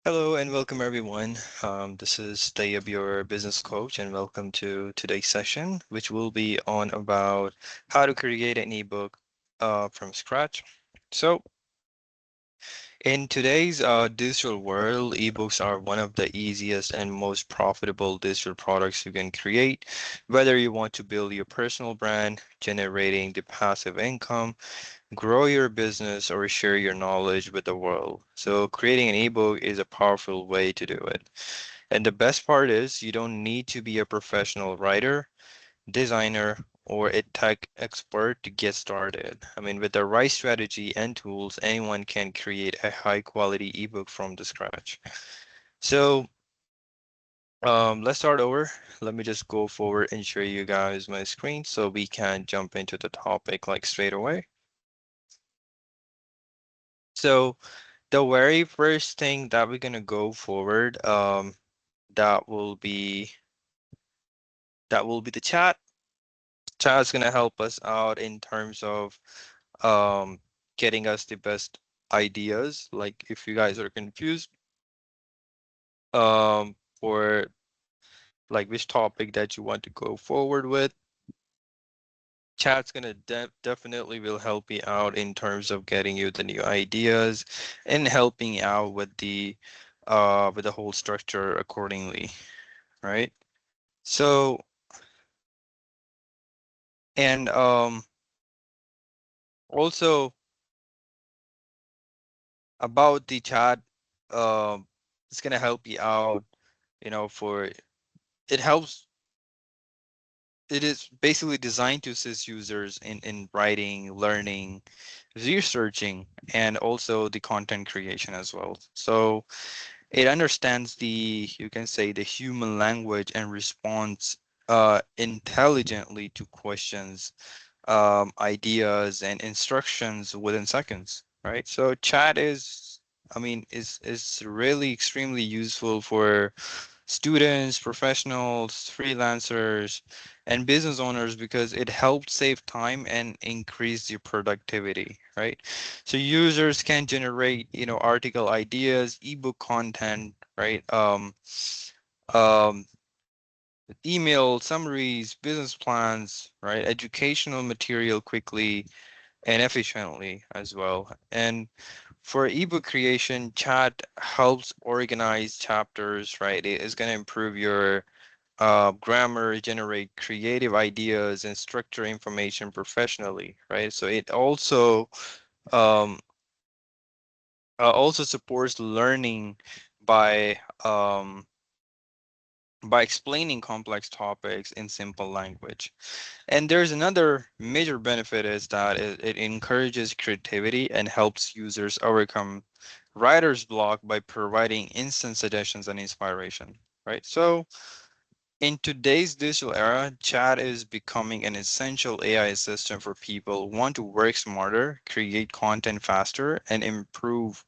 Hello and welcome everyone. This is Dayab, your business coach, and welcome to today's session, which will be on about how to create an ebook from scratch. So, in today's digital world, ebooks are one of the easiest and most profitable digital products you can create, whether you want to build your personal brand, generating the passive income, grow your business, or share your knowledge with the world. So creating an ebook is a powerful way to do it. And the best part is you don't need to be a professional writer, designer, or a tech expert to get started. I mean, with the right strategy and tools, anyone can create a high quality ebook from the scratch. So let's start over. Let me just go forward and show you guys my screen so we can jump into the topic like straight away. So the very first thing that we're gonna go forward, that will be the chat. Chat's gonna help us out in terms of um getting us the best ideas. Like if you guys are confused for like which topic that you want to go forward with, chat's gonna definitely will help you out in terms of getting you the new ideas and helping out with the whole structure accordingly, right? So, and also about the chat, um, it's gonna help you out, for it helps. It is basically designed to assist users in writing, learning, researching, and also the content creation as well. So it understands you can say, the human language and responds intelligently to questions, ideas and instructions within seconds, right? So chat is, I mean, is really extremely useful for students, professionals, freelancers, and business owners because it helps save time and increase your productivity, right? So users can generate, article ideas, ebook content, right? Um, email summaries, business plans, right? Educational material quickly and efficiently as well. And for ebook creation, chat helps organize chapters, right? It is going to improve your grammar, generate creative ideas, and structure information professionally, right? So it um, also supports learning by um, by explaining complex topics in simple language. And there's another major benefit is that it encourages creativity and helps users overcome writer's block by providing instant suggestions and inspiration, right? So in today's digital era, chat is becoming an essential AI assistant for people who want to work smarter, create content faster, and improve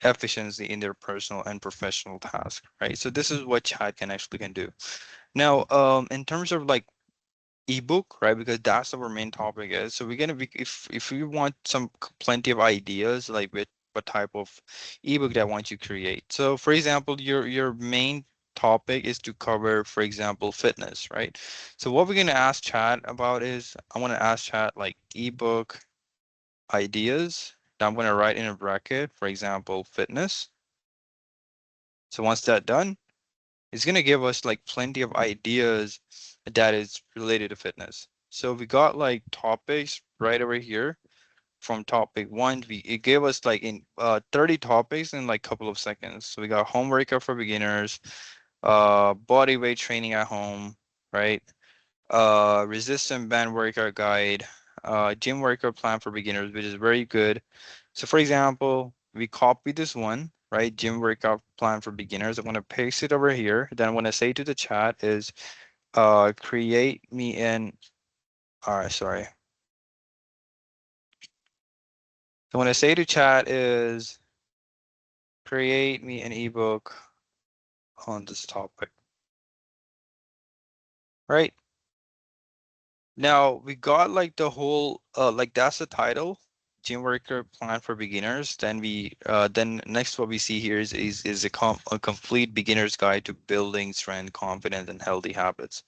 efficiency in their personal and professional tasks, right? So this is what chat can do. Now, in terms of like ebook, right? Because that's our main topic is. So we're gonna be if you want plenty of ideas, like with what type of ebook that want you create. So for example, your main topic is to cover, for example, fitness, right? So what we're gonna ask chat about is I want to ask chat like ebook ideas. That I'm gonna write in a bracket, for example, fitness. So once that's done, it's going to give us like plenty of ideas that is related to fitness. So we got like topics right over here from topic one. It gave us like in 30 topics in like couple of seconds. So we got home workout for beginners, body weight training at home, right? Resistant band workout guide, gym workout plan for beginners, which is very good. So for example, we copy this one, right? Gym workout plan for beginners. I'm gonna paste it over here. Then I'm gonna say to the chat is create me an all right, sorry. So what I say to chat is create me an ebook on this topic. Right? Now we got like the whole like that's the title. gym worker plan for beginners. Then next what we see here is a complete beginner's guide to building strength, confidence, and healthy habits.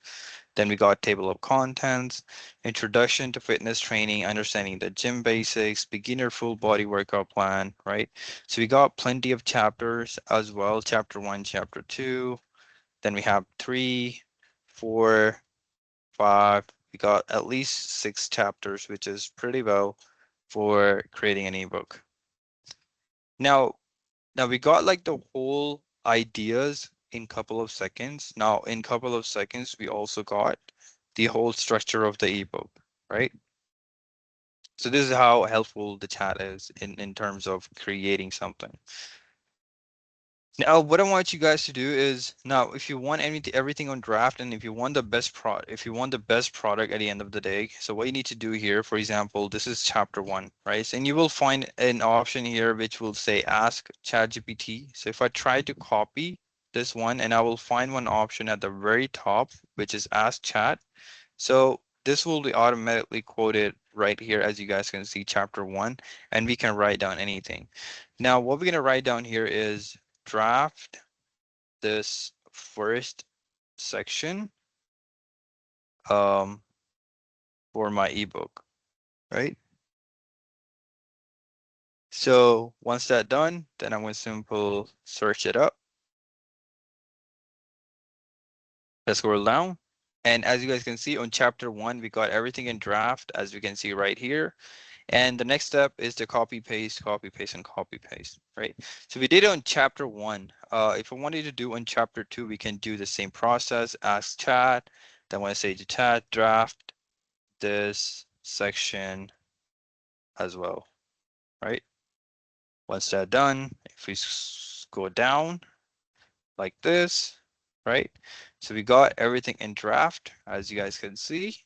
Then we got table of contents, introduction to fitness training, understanding the gym basics, beginner full body workout plan, right? So we got plenty of chapters as well, chapter 1, chapter 2. Then we have 3, 4, 5. We got at least 6 chapters, which is pretty well for creating an ebook. Now, now we got like the whole ideas in couple of seconds. Now, in couple of seconds, we also got the whole structure of the ebook, right? So this is how helpful the chat is in terms of creating something. Now, what I want you guys to do is now, if you want everything on draft, and if you want the best product at the end of the day, so what you need to do here, for example, this is chapter 1, right? And you will find an option here which will say Ask ChatGPT. So if I try to copy this one, and I will find one option at the very top, which is Ask Chat. So this will be automatically quoted right here, as you guys can see, chapter 1, and we can write down anything. Now, what we're going to write down here is draft this first section um, for my ebook, right? So once that's done, then I'm going to simple search it up. Let's scroll down. And as you guys can see on chapter 1, we got everything in draft, as we can see right here. And the next step is to copy paste, and copy paste, right? So we did it on chapter 1. If I wanted to do on chapter 2, we can do the same process, ask chat. Then when I say to chat, draft this section as well, right? Once that's done, if we go down like this, right? So we got everything in draft, as you guys can see,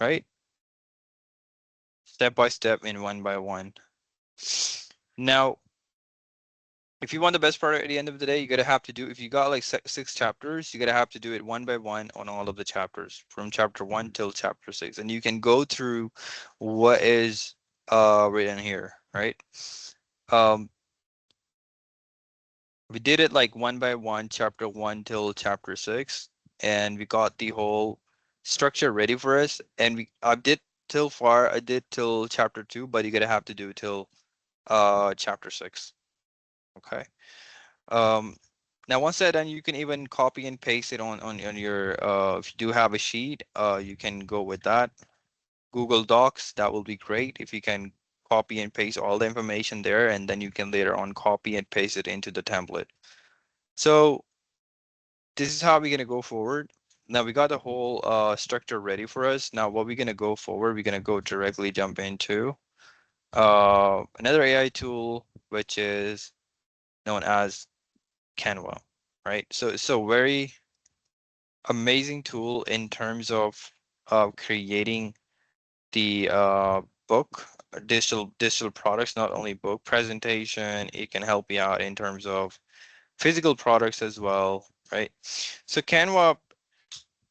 right? Step by step and one by one. Now, if you want the best product at the end of the day, you're gonna have to do, if you got like 6 chapters, you're gonna have to do it one by one on all of the chapters from chapter 1 till chapter 6. And you can go through what is written here, right? Um, we did it like one by one, chapter 1 till chapter 6, and we got the whole structure ready for us. And I did till chapter 2, but you're gonna have to do till chapter 6. Okay. Um, now once that done, you can even copy and paste it on your if you do have a sheet, you can go with that. Google Docs, that will be great if you can copy and paste all the information there, and then you can later on copy and paste it into the template. So this is how we're gonna go forward. Now we got the whole structure ready for us. Now what we're gonna go forward, we're gonna go directly jump into another AI tool, which is known as Canva, right? So it's a very amazing tool in terms of creating the book, digital products, not only book presentation. It can help you out in terms of physical products as well, right? So Canva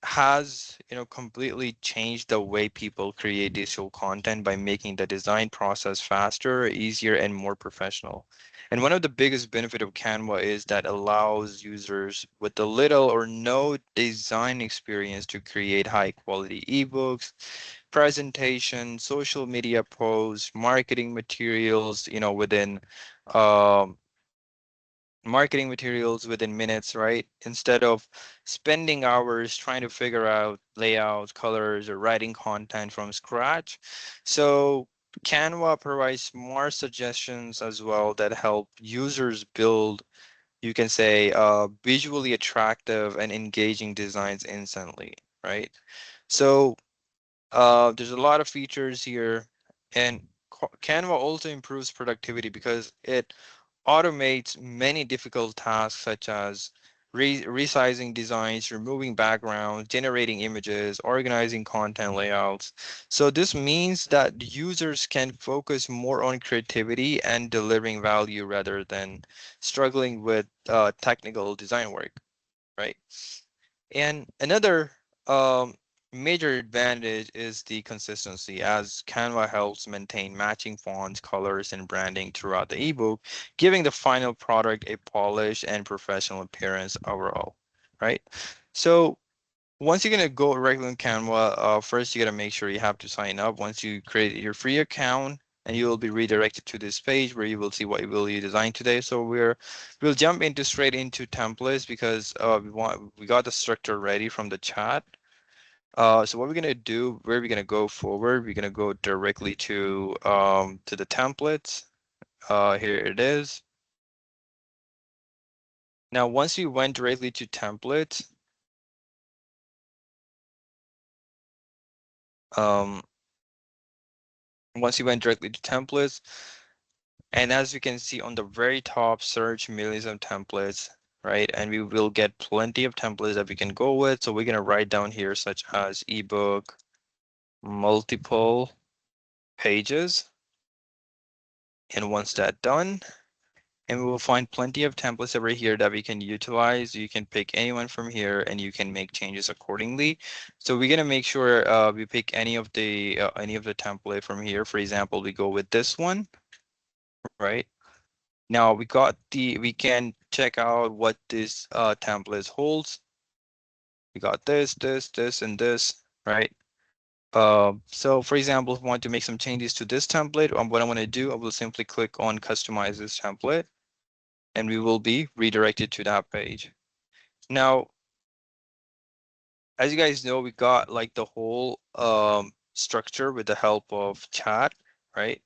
has, completely changed the way people create digital content by making the design process faster, easier, and more professional. And one of the biggest benefit of Canva is that allows users with a little or no design experience to create high quality ebooks, presentations, social media posts, marketing materials, um, within minutes, right? Instead of spending hours trying to figure out layouts, colors, or writing content from scratch. So Canva provides more suggestions as well that help users build, you can say, visually attractive and engaging designs instantly, right? So there's a lot of features here, and Canva also improves productivity because it automates many difficult tasks such as resizing designs, removing backgrounds, generating images, organizing content layouts. So this means that users can focus more on creativity and delivering value rather than struggling with technical design work, right? And another Major advantage is the consistency, as Canva helps maintain matching fonts, colors, and branding throughout the ebook, giving the final product a polished and professional appearance overall, right? So once you're gonna go directly on Canva, first you gotta make sure you have to sign up. Once you create your free account, and you will be redirected to this page where you will see what will you design today. So we'll jump into straight into templates because we got the structure ready from the chat. So what we're gonna do, where we're gonna go forward, we're gonna go directly to the templates. Here it is. Now, once we went directly to templates, um, once you went directly to templates, and as you can see on the very top, search millions of templates, right? And we will get plenty of templates that we can go with. So we're gonna write down here such as ebook, multiple pages, and once that's done, and we will find plenty of templates over here that we can utilize. You can pick anyone from here and you can make changes accordingly. So we're gonna make sure we pick any of the template from here. For example, we go with this one, right? Now we can check out what this template holds. We got this, and this, right? So for example, if I want to make some changes to this template, what I'm gonna do, I will simply click on customize this template, and we will be redirected to that page. Now, as you guys know, we got like the whole structure with the help of chat, right?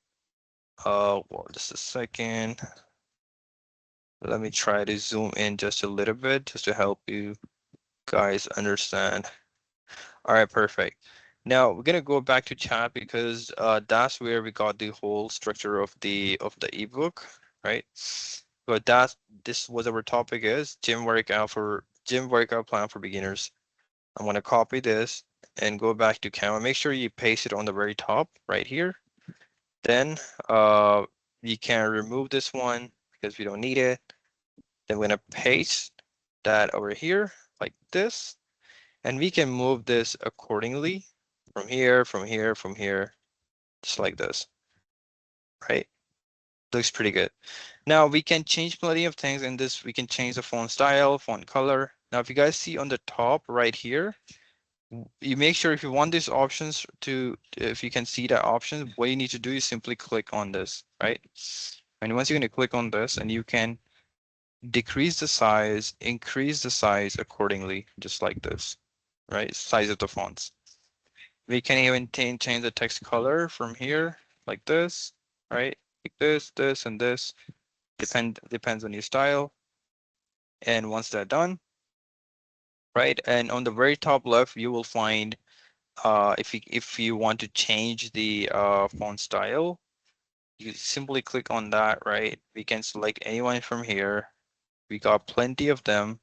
Well, just a second. Let me try to zoom in just a little bit just to help you guys understand. All right, perfect. Now we're gonna go back to chat because that's where we got the whole structure of the ebook, right? But this was our topic is gym workout plan for beginners. I'm gonna copy this and go back to Canva. Make sure you paste it on the very top right here. Then you can remove this one because we don't need it. Then we're gonna paste that over here like this, and we can move this accordingly from here, from here, from here, just like this, right? Looks pretty good. Now we can change plenty of things in this. We can change the font style, font color. Now, if you guys see on the top right here, you make sure if you want these options if you can see the option, what you need to do is simply click on this, right? And once you're going to click on this, and you can decrease the size, increase the size accordingly, just like this, right? Size of the fonts. We can even change the text color from here, like this, right? Like this, and this. Depends on your style. And once that's done, right? And on the very top left, you will find if you want to change the font style, you simply click on that, right? We can select anyone from here. We got plenty of them,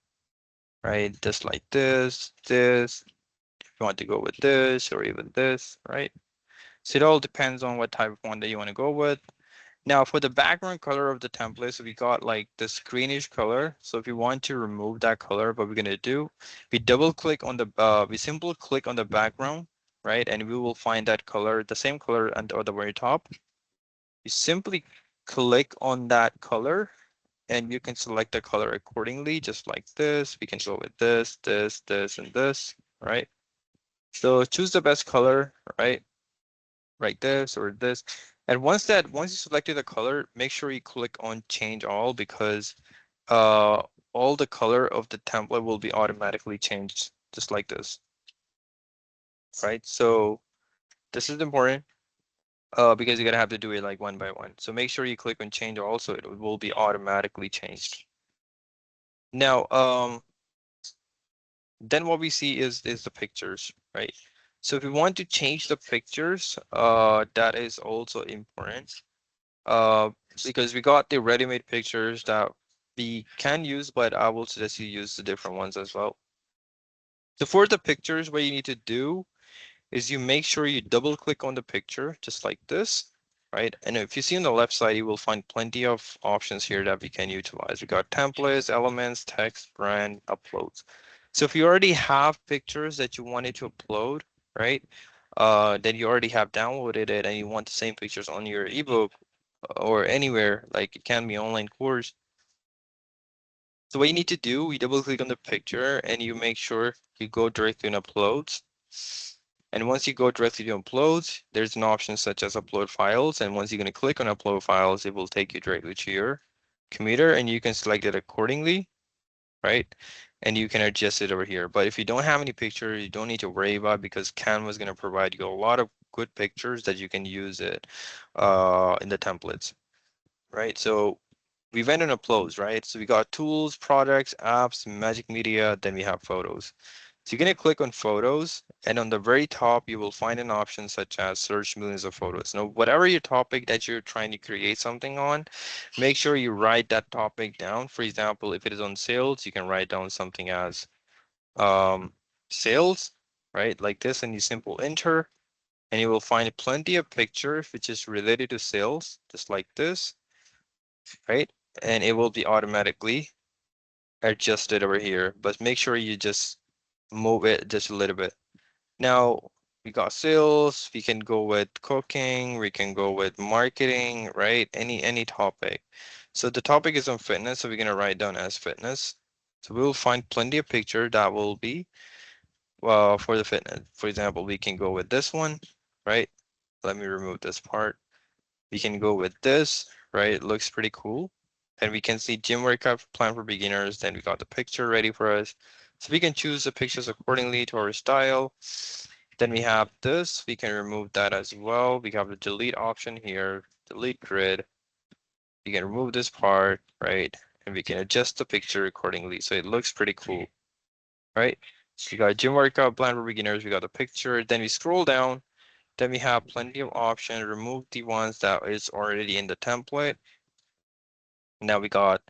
right? Just like this. If you want to go with this or even this, right? So it all depends on what type of font that you want to go with. Now for the background color of the template, so we got like this greenish color. So if you want to remove that color, what we're gonna do, we double click on we simply click on the background, right? And we will find that color, the same color on the very top. You simply click on that color and you can select the color accordingly, just like this. We can go with this, and this, right? So choose the best color, right? Like this or this. And once you selected the color, make sure you click on change all because uh all the color of the template will be automatically changed just like this, right? So this is important because you're gonna have to do it like one by one. So make sure you click on change all so it will be automatically changed. Now then what we see is the pictures, right? So if we want to change the pictures, that is also important. uh, because we got the ready-made pictures that we can use, but I will suggest you use the different ones as well. So for the pictures, what you need to do is you make sure you double click on the picture just like this, right? And if you see on the left side, you will find plenty of options here that we can utilize. We got templates, elements, text, brand, uploads. So if you already have pictures that you wanted to upload, right? Then you already have downloaded it and you want the same pictures on your ebook or anywhere, like it can be online course. So what you need to do, you double click on the picture and you make sure you go directly on uploads. And once you go directly to uploads, there's an option such as upload files. And once you're going to click on upload files, it will take you directly to your computer and you can select it accordingly, right? And you can adjust it over here. But if you don't have any pictures, you don't need to worry about it because Canva is going to provide you a lot of good pictures that you can use it in the templates, right? So we went on uploads, right? So we got tools, products, apps, magic media, then we have photos. So you're going to click on photos and on the very top, you will find an option such as search millions of photos. Now, whatever your topic that you're trying to create something on, make sure you write that topic down. For example, if it is on sales, you can write down something as um, sales, right? Like this, and you simple enter, and you will find plenty of pictures which is related to sales, just like this, right? And it will be automatically adjusted over here, but make sure you just move it just a little bit. Now we got sales, we can go with cooking, we can go with marketing, right? Any topic. So the topic is on fitness, so we're gonna write down as fitness. So we'll find plenty of picture that will be for the fitness. For example, we can go with this one, right? Let me remove this part. We can go with this, right? It looks pretty cool. And we can see gym workout plan for beginners. Then we got the picture ready for us. So we can choose the pictures accordingly to our style. Then we have this, we can remove that as well. We have the delete option here, delete grid. You can remove this part, right? And we can adjust the picture accordingly. So it looks pretty cool, right? So we got gym workout plan for beginners. We got the picture. Then we scroll down. Then we have plenty of options. Remove the ones that is already in the template. Now we got,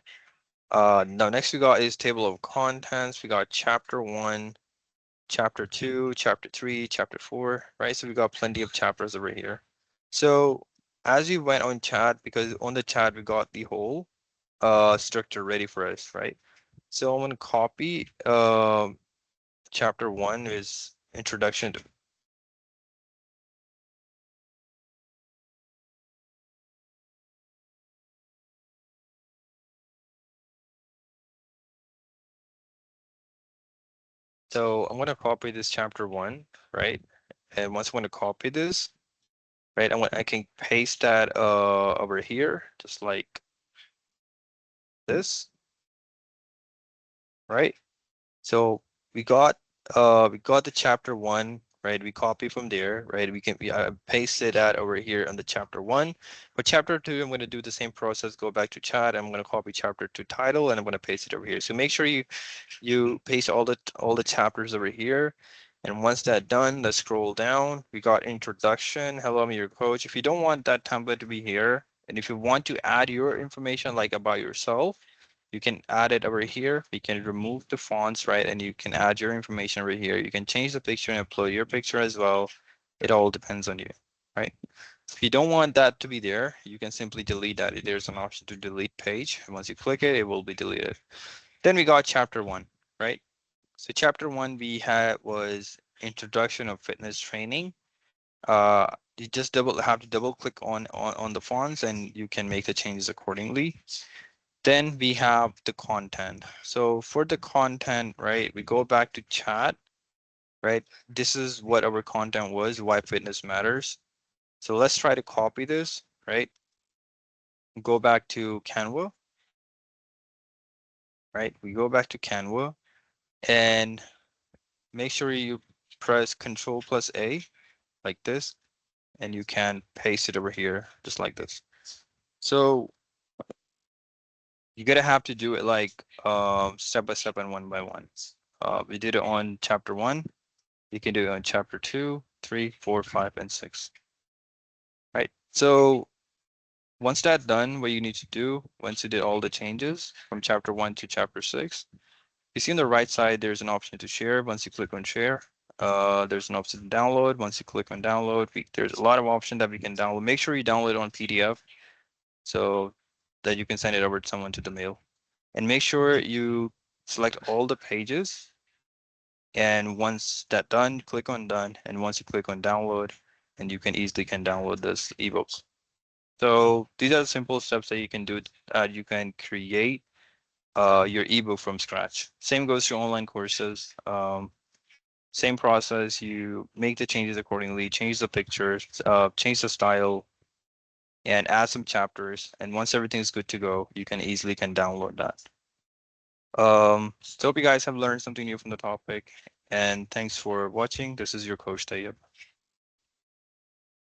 now next we got is table of contents. We got chapter 1, chapter 2, chapter 3, chapter 4, right? So we got plenty of chapters over here. So as we went on chat, because on the chat we got the whole structure ready for us, right? So I'm gonna copy chapter 1 is introduction to. So I'm gonna copy this chapter 1, right? And once I'm gonna copy this, right, I can paste that over here, just like this, right? So we got the chapter 1, right? We copy from there, right? We paste it out over here on the chapter 1. For chapter 2, I'm going to do the same process, go back to chat. I'm going to copy chapter 2 title and I'm going to paste it over here. So make sure you paste all the chapters over here. And once that's done, let's scroll down. We got introduction. Hello, I'm your coach. If you don't want that template to be here, and if you want to add your information like about yourself, you can add it over here. You can remove the fonts, right? And you can add your information over here. You can change the picture and upload your picture as well. It all depends on you, right? If you don't want that to be there, you can simply delete that. There's an option to delete page. And once you click it, it will be deleted. Then we got chapter 1, right? So chapter 1 we had was introduction of fitness training. Uh, you just have to double click on the fonts and you can make the changes accordingly. Then we have the content. So for the content, right, we go back to chat, right? This is what our content was, why fitness matters. So let's try to copy this, right? Go back to Canva, right? We go back to Canva and make sure you press Control plus A like this, and you can paste it over here just like this. So you're gonna have to do it like step by step and one by one. We did it on chapter 1. You can do it on chapter 2, 3, 4, 5, and 6. Right. So once that's done, what you need to do, once you did all the changes from chapter 1 to chapter 6, you see on the right side, there's an option to share. Once you click on share, there's an option to download. Once you click on download, there's a lot of options that we can download. Make sure you download it on PDF so that you can send it over to someone to the mail. And make sure you select all the pages And once that done, click on done. And once you click on download, and you can easily can download this ebook. So these are the simple steps that you can do. You can create your ebook from scratch. Same goes to online courses. Same process. You make the changes accordingly, change the pictures, change the style, and add some chapters. And once everything's good to go, you can easily can download that. So hope you guys have learned something new from the topic. And thanks for watching. This is your coach Tayyip.